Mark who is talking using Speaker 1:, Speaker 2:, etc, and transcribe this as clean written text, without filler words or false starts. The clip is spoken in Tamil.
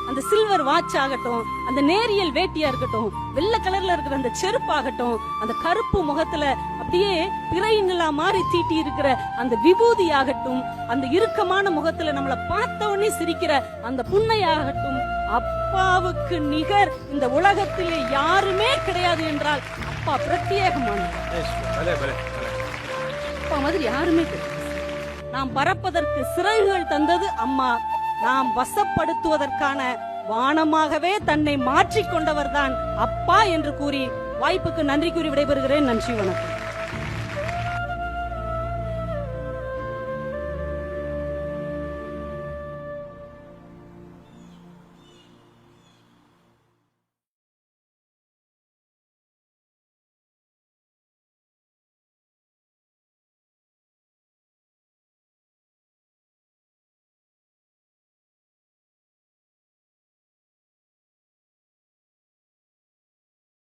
Speaker 1: அந்த சில்வர் வாட்ச் ஆகட்டும், அந்த நேரியல் வேட்டியா இருக்கட்டும், வெள்ளை கலர்ல இருக்கிற அந்த செருப்பாகட்டும், அந்த கருப்பு முகத்துல அப்படியே பிறைங்களா மாறி தீட்டி இருக்கிற அந்த விபூதி ஆகட்டும், அந்த இறுக்கமான முகத்துல நம்மளை பார்த்த உடனே சிரிக்கிற அந்த புன்னையாகட்டும், அப்பாவுக்கு நிகர் இந்த உலகத்திலே யாருமே கிடையாது என்றால் அப்பா பிரத்யேகமானவர். அப்பா மாதிரி யாருமே கிடையாது. நாம் பறப்பதற்கு சிறகுகள் தந்தது அம்மா. நாம் வசப்படுத்துவதற்கான வானமாகவே தன்னை மாற்றிக்கொண்டவர் தான் அப்பா என்று கூறி வாய்ப்புக்கு நன்றி கூறி விடைபெறுகிறேன். நன்றி, வணக்கம்.